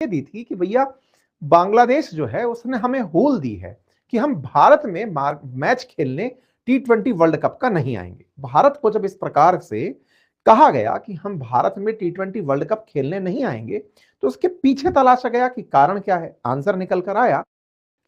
इसलिए दी थी कि भैया बांग्लादेश जो है उसने हमें होल दी है कि हम भारत में मैच खेलने T20 वर्ल्ड कप का नहीं आएंगे। भारत को जब इस प्रकार से कहा गया कि हम भारत में T20 वर्ल्ड कप खेलने नहीं आएंगे, तो उसके पीछे तलाशा गया कि कारण क्या है। आंसर निकल कर आया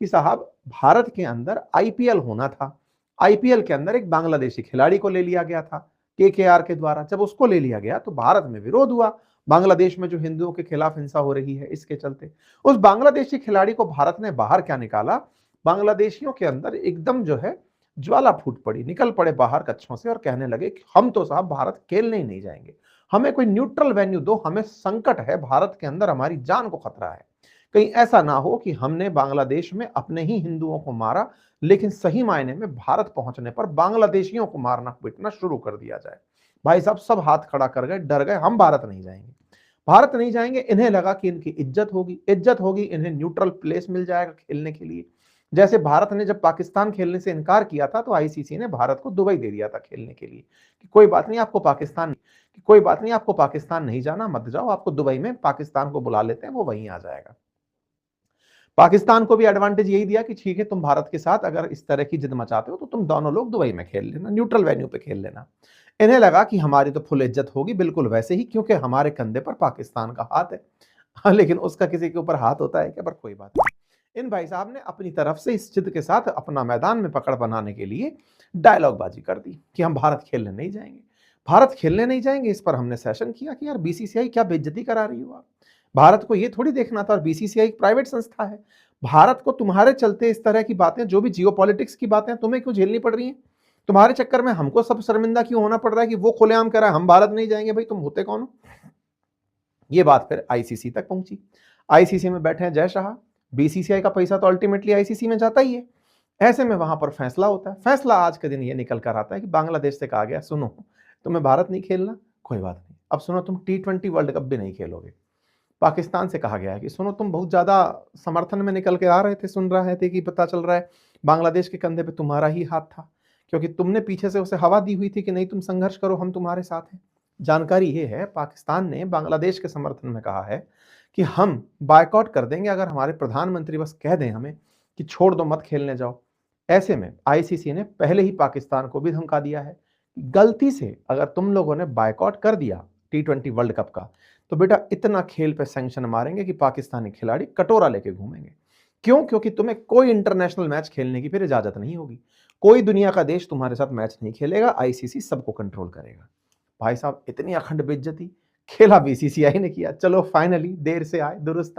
कि साहब भारत के अंदर आईपीएल होना था। आईपीएल के अंदर एक बांग्लादेशी खिलाड़ी को ले लिया गया था केकेआर के द्वारा। जब उसको ले लिया गया तो भारत में विरोध हुआ, बांग्लादेश में जो हिंदुओं के खिलाफ हिंसा हो रही है इसके चलते उस बांग्लादेशी खिलाड़ी को भारत ने बाहर क्या निकाला, बांग्लादेशियों के अंदर एकदम जो है ज्वाला फूट पड़ी, निकल पड़े बाहर कच्छों से और कहने लगे कि हम तो साहब भारत खेलने ही नहीं जाएंगे, हमें कोई न्यूट्रल वेन्यू दो, हमें संकट है भारत के अंदर, हमारी जान को खतरा है, कहीं ऐसा ना हो कि हमने बांग्लादेश में अपने ही हिंदुओं को मारा लेकिन सही मायने में भारत पहुंचने पर बांग्लादेशियों को मारना पीटना शुरू कर दिया जाए। भाई साहब सब हाथ खड़ा कर गए, डर गए, हम भारत नहीं जाएंगे, भारत नहीं जाएंगे। इन्हें लगा कि इनकी इज्जत होगी, इन्हें न्यूट्रल प्लेस मिल जाएगा खेलने के लिए। जैसे भारत ने जब पाकिस्तान खेलने से इनकार किया था तो आईसीसी ने भारत को दुबई दे दिया था खेलने के लिए कि कोई बात नहीं आपको पाकिस्तान नहीं जाना, मत जाओ, आपको दुबई में पाकिस्तान को बुला लेते हैं, वो वहीं आ जाएगा। पाकिस्तान को भी एडवांटेज यही दिया कि ठीक है तुम भारत के साथ अगर इस तरह की जिद मचाते हो तो तुम दोनों लोग दुबई में खेल लेना, न्यूट्रल वेन्यू पे खेल लेना। इन्हें लगा कि हमारी तो फुल इज्जत होगी, बिल्कुल वैसे ही, क्योंकि हमारे कंधे पर पाकिस्तान का हाथ है। हाँ, लेकिन उसका किसी के ऊपर हाथ होता है क्या? पर कोई बात नहीं। इन भाई साहब ने अपनी तरफ से इस जिद के साथ अपना मैदान में पकड़ बनाने के लिए डायलॉग बाजी कर दी कि हम भारत खेलने नहीं जाएंगे, भारत खेलने नहीं जाएंगे। इस पर हमने सेशन किया कि यार बीसीसीआई क्या बेइज्जती करा रही हो आप, भारत को ये थोड़ी देखना था, और बीसीसीआई एक प्राइवेट संस्था है, भारत को तुम्हारे चलते इस तरह की बातें, जो भी जियोपॉलिटिक्स की बातें तुम्हें क्यों झेलनी पड़ रही हैं, तुम्हारे चक्कर में हमको सब शर्मिंदा क्यों होना पड़ रहा है कि वो खुलेआम कह रहा है हम भारत नहीं जाएंगे। भाई तुम होते कौन हो? ये बात फिर आईसीसी तक पहुंची। आईसीसी में बैठे हैं जय शाह, बीसीसीआई का पैसा तो अल्टीमेटली आईसीसी में जाता ही है। ऐसे में वहां पर फैसला होता है। फैसला आज के दिन ये निकल कर आता है कि बांग्लादेश से कहा गया सुनो तुम्हें भारत नहीं खेलना, कोई बात नहीं, अब सुनो तुम T20 वर्ल्ड कप भी नहीं खेलोगे। पाकिस्तान से कहा गया है कि सुनो तुम बहुत ज्यादा समर्थन में निकल के आ रहे थे, सुन रहे थे कि पता चल रहा है बांग्लादेश के कंधे पे तुम्हारा ही हाथ था, क्योंकि तुमने पीछे से उसे हवा दी हुई थी कि नहीं तुम संघर्ष करो, हम तुम्हारे साथ हैं। जानकारी ये है पाकिस्तान ने बांग्लादेश के समर्थन में कहा है कि हम बायकॉट कर देंगे अगर हमारे प्रधानमंत्री बस कह दें हमें कि छोड़ दो, मत खेलने जाओ। ऐसे में आईसीसी ने पहले ही पाकिस्तान को भी धमका दिया है कि गलती से अगर तुम लोगों ने बायकॉट कर दिया T20 वर्ल्ड कप का तो बेटा इतना खेल पे सैंक्शन मारेंगे कि पाकिस्तानी खिलाड़ी कटोरा लेके घूमेंगे। क्यों? क्योंकि तुम्हें कोई इंटरनेशनल मैच खेलने की फिर इजाजत नहीं होगी, कोई दुनिया का देश तुम्हारे साथ मैच नहीं खेलेगा, आईसीसी सबको कंट्रोल करेगा। भाई साहब इतनी अखंड बेइज्जती खेला बीसीसीआई ने किया। चलो फाइनली देर से आए दुरुस्त